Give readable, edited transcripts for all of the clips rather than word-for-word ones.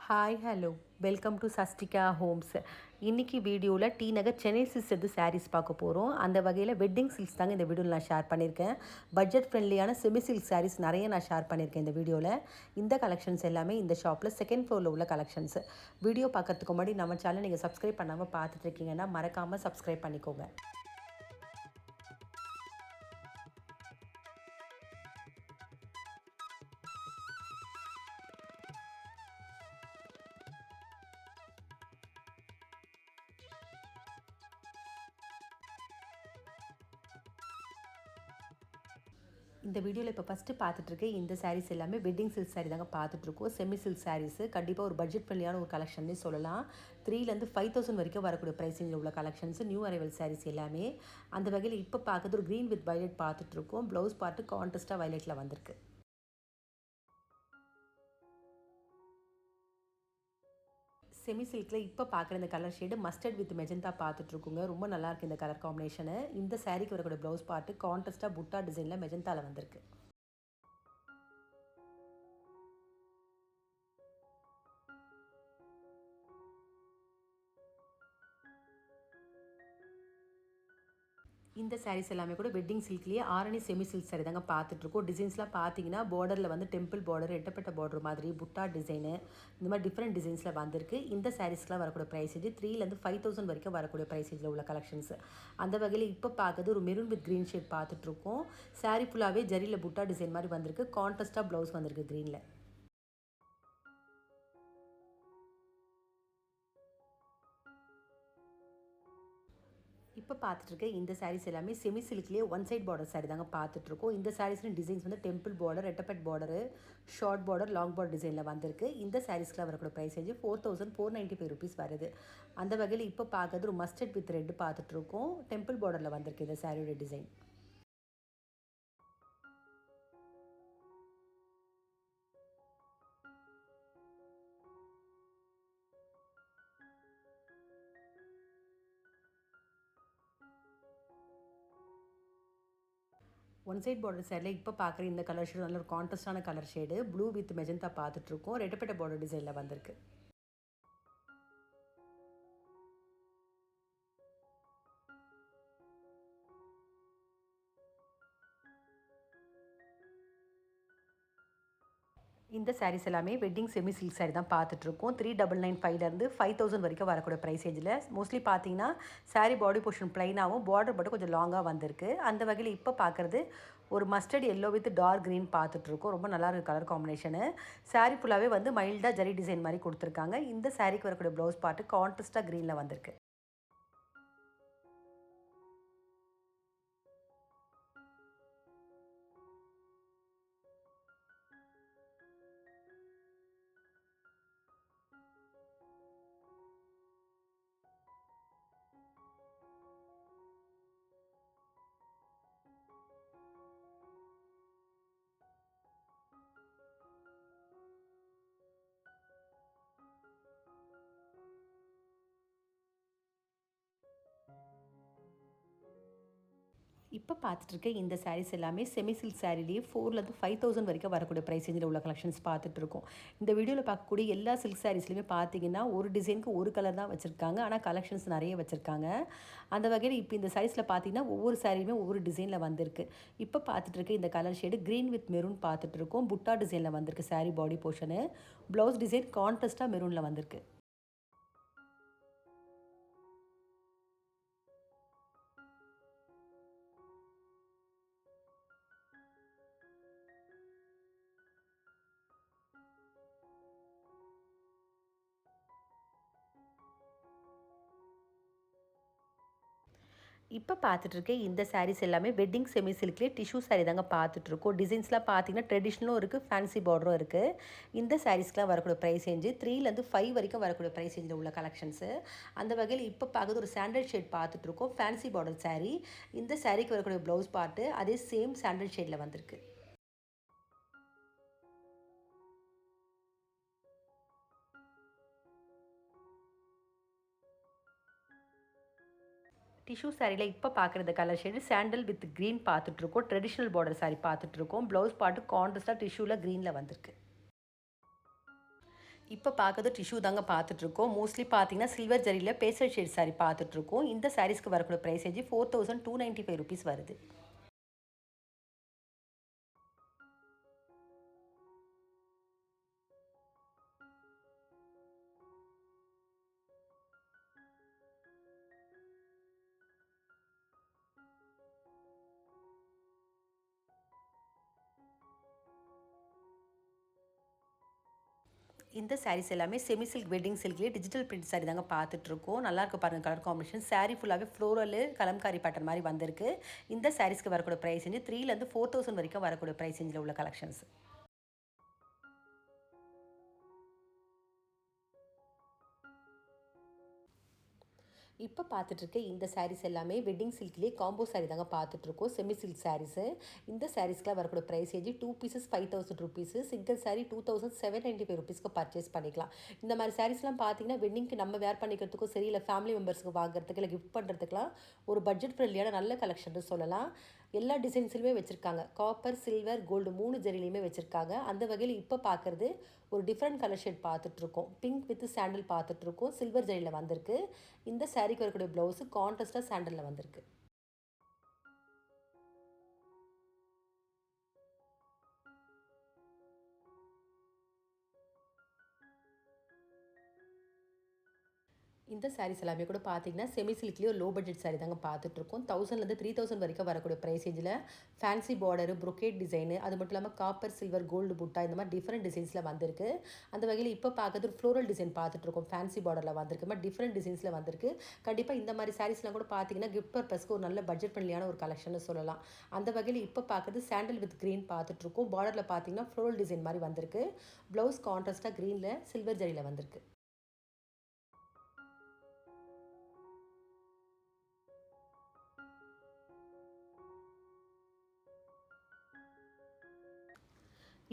Hi hello welcome to சஸ்டிகா homes. இன்றைக்கி வீடியோவில் டி நகர் சென்னை சில்க்ஸ் எடுத்து சாரீஸ் பார்க்க போகிறோம். அந்த வகையில் வெட்டிங் சில்க்ஸ் தாங்க இந்த வீடியோவில் நான் ஷேர் பண்ணியிருக்கேன். பட்ஜெட் ஃப்ரெண்ட்லியான செமி சில்க் சாரீஸ் நிறைய நான் ஷேர் பண்ணியிருக்கேன் இந்த வீடியோவில். இந்த கலெக்ஷன்ஸ் எல்லாமே இந்த ஷாப்பில் செகண்ட் ஃப்ளோரில் உள்ள கலெக்ஷன்ஸ். வீடியோ பார்க்கறதுக்கு முன்னாடி நம்ம சேனல் நீங்கள் சப்ஸ்கிரைப் பண்ணாமல் பார்த்துட்டு இருக்கீங்கன்னா மறக்காமல் சப்ஸ்கிரைப் பண்ணிக்கோங்க. இந்த வீடியோவில் இப்போ ஃபஸ்ட்டு பார்த்துட்ருக்க இந்த சாரீஸ் எல்லாமே வெட்டிங் சில்க் சாரீ தாங்க பார்த்துட்ருக்கோம். செமி சில்க் சாரீஸு கண்டிப்பாக ஒரு பட்ஜெட் ஃப்ரெண்ட்லியான ஒரு கலெக்ஷன்னே சொல்லலாம். 3லேருந்து 5000 வரைக்கும் வரக்கூடிய ப்ரைஸிங்கில் உள்ள கலெக்ஷன்ஸ் நியூ அரைவல் சாரீஸ் எல்லாமே. அந்த வகையில் இப்போ பார்க்குறது ஒரு க்ரீன் வித் வயலட் பார்த்துட்ருக்கோம். ப்ளவுஸ் பார்ட்டு கான்ட்ராஸ்ட்டாக வயலட்டில் வந்திருக்கு. செமி சில்கில் இப்போ பார்க்குற இந்த colour shade mustard with magenta பார்த்துட்ருக்குங்க. ரொம்ப நல்லாயிருக்கு இந்த கலர் காம்பினேஷனு. இந்த சாரீக்கு வரக்கூடிய ப்ளவுஸ் பார்ட்டு கான்ட்ராஸ்ட்டாக புட்டா டிசைனில் மெஜந்தாவில் வந்திருக்கு. இந்த சாரீஸ் எல்லாமே கூட வெட்டிங் சில்க்லேயே ஆரணி செமி சில்க் சாரீ தாங்க பார்த்துட்ருக்கோம். டிசைன்ஸ்லாம் பார்த்தீங்கன்னா பார்டரில் வந்து டெம்பிள் பார்டர், எட்டப்பட்ட பார்டர் மாதிரி புட்டா டிசைனு இந்த மாதிரி டிஃப்ரெண்ட் டிசைன்ஸில் வந்திருக்கு. இந்த சாரீஸ்லாம் வரக்கூடிய ப்ரைஸேஜ் 3லேருந்து 5000 வரைக்கும் வரக்கூடிய ப்ரைஸேஜில் உள்ள கலெக்ஷன்ஸ். அந்த வகையில் இப்போ பார்க்குறது ஒரு மெரூன் வித் க்ரீன் ஷேட் பார்த்துட்ருக்கோம். சாரீ ஃபுல்லாகவே ஜரியில் புட்டா டிசைன் மாதிரி வந்திருக்கு. கான்ட்ராஸ்ட்டாக ப்ளவுஸ் வந்திருக்கு க்ரீனில். இப்போ பார்த்துட்ருக்க இந்த சாரீஸ் எல்லாமே செமி சில்க்லேயே ஒன் சைட் பார்டர் சாரீ தாங்க பார்த்துட்ருக்கோம். இந்த சாரீஸ்லையும் டிசைன்ஸ் வந்து டெம்பிள் பார்டர், ரெட்டப்பட் border, short border, long border டிசைனில் வந்திருக்கு. இந்த சாரீஸ்க்குலாம் வரக்கூடிய ப்ரைஸேஜ் 4495 ருபீஸ் வருது. அந்த வகையில் இப்போ பார்க்குறது ஒரு மஸ்டர்ட் வித் ரெட் பார்த்துட்ருக்கோம். டெம்பிள் பார்டரில் வந்திருக்கு இந்த சாரியோட டிசைன். ஒன் சைட் பார்டர் சைடில் இப்போ பார்க்குற இந்த கலர் ஷேடு நல்ல ஒரு கான்ட்ராஸ்டான colour shade blue with magenta பார்த்துட்ருக்கோம். ரெட்டப்பட்ட பார்டர் டிசைனில் வந்திருக்கு. இந்த சாரீஸ் எல்லாமே வெட்டிங் செமி சில்க் சாரீ தான் பார்த்துட்ருக்கோம். 3995லேருந்து 5000 வரைக்கும் வரக்கூடிய ப்ரைஸேஜில் மோஸ்ட்லி பார்த்தீங்கன்னா சாரீ பாடி போர்ஷன் ப்ளைனாகவும் பார்டர் மட்டும் கொஞ்சம் லாங்காக வந்திருக்கு. அந்த வகையில் இப்போ பார்க்குறது ஒரு mustard yellow with dark green பார்த்துட்ருக்கோம். ரொம்ப நல்லா இருக்குது கலர் காம்பினேஷனு. சாரீ ஃபுல்லாகவே வந்து மைல்டாக ஜரி டிசைன் மாதிரி கொடுத்துருக்காங்க. இந்த சாரீக்கு வரக்கூடிய ப்ளவுஸ் பார்ட்டு கான்ட்ராஸ்ட்டாக க்ரீனில் வந்திருக்கு. இப்போ பார்த்துட்ருக்க இந்த சாரீஸ் எல்லாமே செமி சில்க் சாரிலேயே 4லேருந்து 5000 வரைக்கும் வரக்கூடிய ப்ரைஸேஜில் உள்ள கலெக்ஷன்ஸ் பார்த்துட்ருக்கோம். இந்த வீடியோவில் பார்க்கக்கூடிய எல்லா சில்க் சாரீஸ்லையுமே பார்த்தீங்கன்னா ஒரு டிசைனுக்கு ஒரு கலர் தான் வச்சுருக்காங்க. ஆனால் கலெக்ஷன்ஸ் நிறைய வச்சுருக்காங்க. அந்த வகையில் இப்போ இந்த சாரீஸில் பார்த்தீங்கன்னா ஒவ்வொரு சாரியுமே ஒவ்வொரு டிசைனில் வந்திருக்கு. இப்போ பார்த்துட்ருக்க இந்த colour shade green with maroon பார்த்துட்ருக்கோம். புட்டா டிசைனில் வந்திருக்கு சாரீ பாடி போர்ஷனு. ப்ளவுஸ் டிசைன் கான்ட்ராஸ்ட்டாக மெரூனில் வந்திருக்கு. இப்போ பார்த்துட்ருக்க இந்த சாரீஸ் எல்லாமே வெட்டிங் செமி சில்க்லேயே டிஷ்யூ சாரீ தாங்க பார்த்துட்ருக்கோம். டிசைன்ஸ்லாம் பார்த்தீங்கன்னா ட்ரெடிஷ்னலும் இருக்குது, ஃபேன்சி பார்டரும் இருக்குது. இந்த சாரீஸ்க்குலாம் வரக்கூடிய ப்ரைஸ் ரேஞ்சு 3லேருந்து 5 வரைக்கும் வரக்கூடிய ப்ரைஸ் ரேஞ்சில் உள்ள கலெக்ஷன்ஸு. அந்த வகையில் இப்போ பார்க்குறது ஒரு சாண்டல் ஷேட் பார்த்துட்ருக்கோம். Fancy border sari. இந்த சாரீக்கு வரக்கூடிய ப்ளவுஸ் பார்ட்டு அதே சேம் சாண்டல் ஷேடில் வந்திருக்கு. டிஷ்யூ சாரியில் இப்போ பார்க்குறது colour shade sandal with green பார்த்துட்ருக்கோம். ட்ரெடிஷ்னல் பார்டர் சாரீ பார்த்துட்ருக்கோம். ப்ளவுஸ் பார்ட்டு கான்ட்ராஸ்ட்டாக டிஷ்யூவில் க்ரீனில் வந்திருக்கு. இப்போ பார்க்குறது டிஷ்யூ தாங்க பார்த்துட்ருக்கோம். மோஸ்ட்லி பார்த்தீங்கன்னா சில்வர் ஜரியில் பேஸ்டல் ஷேட் சாரீ பார்த்துட்ருக்கோம். இந்த சாரீஸ்க்கு வரக்கூடிய ப்ரைஸ் ரேஞ்சு ₹4295 வருது. இந்த சாரீஸ் எல்லாமே செமி சில்க் வெட்டிங் சில்க்லேயே டிஜிட்டல் பிரிண்ட் சாரீ தாங்க பார்த்துட்ருக்கோம். நல்லாயிருக்கு பாருங்கள் கலர் காம்பினேஷன். சாரீ ஃபுல்லாகவே ஃப்ளோரல் கலம்காரி பேட்டர்ன் மாதிரி வந்திருக்கு. இந்த சாரீஸ்க்கு வரக்கூடிய ப்ரைஸ் ரேஞ்சு 3,000 4,000 வரைக்கும் வரக்கூடிய ப்ரைஸ் ரேஞ்சில் உள்ள கலெக்ஷன்ஸ். இப்போ பார்த்துட்ருக்க இந்த சாரீஸ் எல்லாமே வெட்டிங் சில்க்லேயே காம்போ சாரீ தாங்க பார்த்துட்ருக்கோம். Semi silk saris. இந்த சாரீஸ்க்குலாம் வரக்கூடிய price range 2 pieces ₹5,000, single sari ₹2,795 purchase பண்ணிக்கலாம். இந்த மாதிரி சாரீஸ்லாம் பார்த்தீங்கன்னா வெட்டிங்க்கு நம்ம வேர் பண்ணிக்கிறதுக்கும் சரி, இல்லை ஃபேமிலி மெம்பர்ஸ்க்கு வாங்குறதுக்கு, இல்லை கிஃப்ட் பண்ணுறதுக்குலாம் ஒரு பட்ஜெட் ஃப்ரெண்ட்லியான நல்ல கலெக்ஷன் சொல்லலாம். எல்லா டிசைன்ஸ்லையுமே வச்சுருக்காங்க. காப்பர், சில்வர், கோல்டு 3 ஜரிலையுமே வச்சுருக்காங்க. அந்த வகையில் இப்போ பார்க்குறது ஒரு டிஃப்ரெண்ட் கலர் ஷேட் பார்த்துட்ருக்கோம். பிங்க் வித் சாண்டில் பார்த்துட்ருக்கோம். சில்வர் ஜரியில் வந்திருக்கு. இந்த சாரீக்கு வரக்கூடிய ப்ளவுஸு கான்ட்ராஸ்டாக சாண்டலில் வந்திருக்கு. இந்த சாரீஸ் எல்லாமே கூட பார்த்தீங்கன்னா செமி சில்க்லேயே ஒரு லோ பட்ஜெட் சாரீ தாங்க பார்த்துட்ருக்கோம். 1000லேருந்து 3000 வரைக்கும் வரக்கூடிய ப்ரைஸ் ரேஞ்சில் ஃபேன்சி பார்டரு, ப்ரொக்கேட் டிசைனு, அது மட்டும் இல்லாமல் காப்பர், சில்வர், கோல்டு புட்டா இந்த மாதிரி டிஃப்ரெண்ட் டிசைன்ஸில் வந்திருக்கு. அந்த வகையில் இப்போ பார்க்குறது ஒரு ஃப்ளோரல் டிசைன் பார்த்துட்ருக்கோம். ஃபேன்சி பார்டரில் வந்திருக்கு. மாதிரி டிஃப்ரெண்ட் டிசைன்ஸில் வந்திருக்கு. கண்டிப்பாக இந்த மாதிரி சாரீஸ்லாம் கூட பார்த்தீங்கன்னா கிஃப்ட் பர்பஸ்க்கு ஒரு நல்ல பட்ஜெட் ஃப்ரெண்ட்லியான ஒரு கலெக்ஷன் சொல்லலாம். அந்த வகையில் இப்போ பார்க்குறது சாண்டல் வித் க்ரீன் பார்த்துட்ருக்கோம். பார்டரில் பார்த்தீங்கன்னா ஃப்ளோரல் டிசைன் மாதிரி வந்திருக்கு. ப்ளவுஸ் கான்ட்ராஸ்ட்டாக க்ரீனில் சில்வர் ஜரியில் வந்திருக்கு.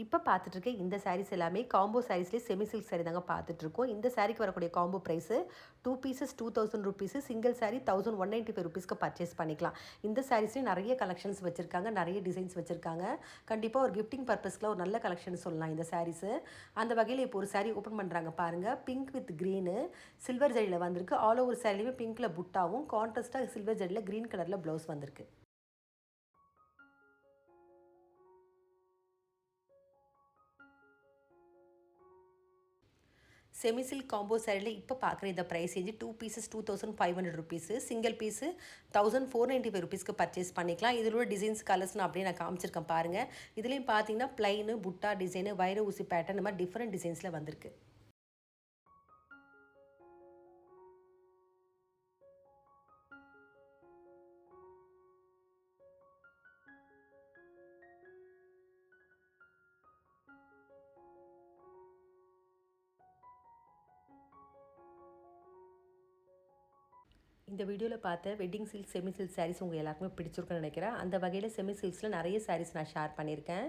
இப்போ பார்த்துட்ருக்க இந்த சாரீஸ் எல்லாமே காம்போ சாரீஸ்லேயே செமி சில்க் சாரீ தாங்க பார்த்துட்ருக்கோம். இந்த சாரீக்கு வரக்கூடிய combo price 2 pieces ₹2,000, single sari ₹1,195 purchase பண்ணிக்கலாம். இந்த சாரீஸ்லேயும் நிறைய கலெக்ஷன்ஸ் வச்சுருக்காங்க, நிறைய டிசைன்ஸ் வச்சுருக்காங்க. கண்டிப்பாக ஒரு கிஃப்டிங் பர்பஸ்க்குலாம் ஒரு நல்ல கலெக்ஷன் சொல்லலாம் இந்த சாரீஸு. அந்த வகையில் இப்போ ஒரு சாரீ ஓப்பன் பண்ணுறாங்க பாருங்கள். பிங்க் வித் க்ரீனு சில்வர் ஜரியில் வந்திருக்கு. ஆல் ஓவர் சாரிலையுமே பிங்க்கில் புட்டாவும் கான்ட்ராஸ்ட்டாக சில்வர் ஜரியில் க்ரீன் கலரில் ப்ளவுஸ் வந்திருக்கு. செமி சில்க் காம்போ சாரியில் இப்போ பார்க்குற இந்த price range 2 pieces ₹2,500, single piece ₹1,495 purchase பண்ணிக்கலாம். இதில் உள்ள டிசைன்ஸ் கலர்ஸ் நான் அப்படியே காமிச்சிருக்கேன் பாருங்கள். இதுலேயும் பார்த்தீங்கன்னா ப்ளைனு, புட்டா டிசைனு, வைர ஊசி பேட்டர்ன் இந்த மாதிரி டிஃப்ரெண்ட் டிசைன்ஸில் வந்திருக்கு. இந்த வீடியோவில் பார்த்த wedding silk, semi silk saris உங்கள் எல்லாருக்குமே பிடிச்சிருக்குன்னு நினைக்கிறேன். அந்த வகையில் செமி சில்க்ஸில் நிறைய சாரீஸ் நான் ஷேர் பண்ணியிருக்கேன்.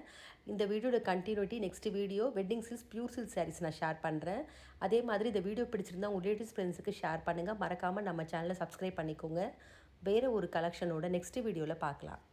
இந்த வீடியோட continuity next video wedding silks, pure silk saris நான் ஷேர் பண்ணுறேன். அதே மாதிரி இந்த வீடியோ பிடிச்சிருந்தா உங்கள் ரிலேட்டிவ்ஸ் ஃப்ரெண்ட்ஸுக்கு ஷேர் பண்ணுங்கள். மறக்காமல் நம்ம சேனலை சப்ஸ்கிரைப் பண்ணிக்கோங்க. வேறு ஒரு கலெக்ஷனோட நெக்ஸ்ட் வீடியோவில் பார்க்கலாம்.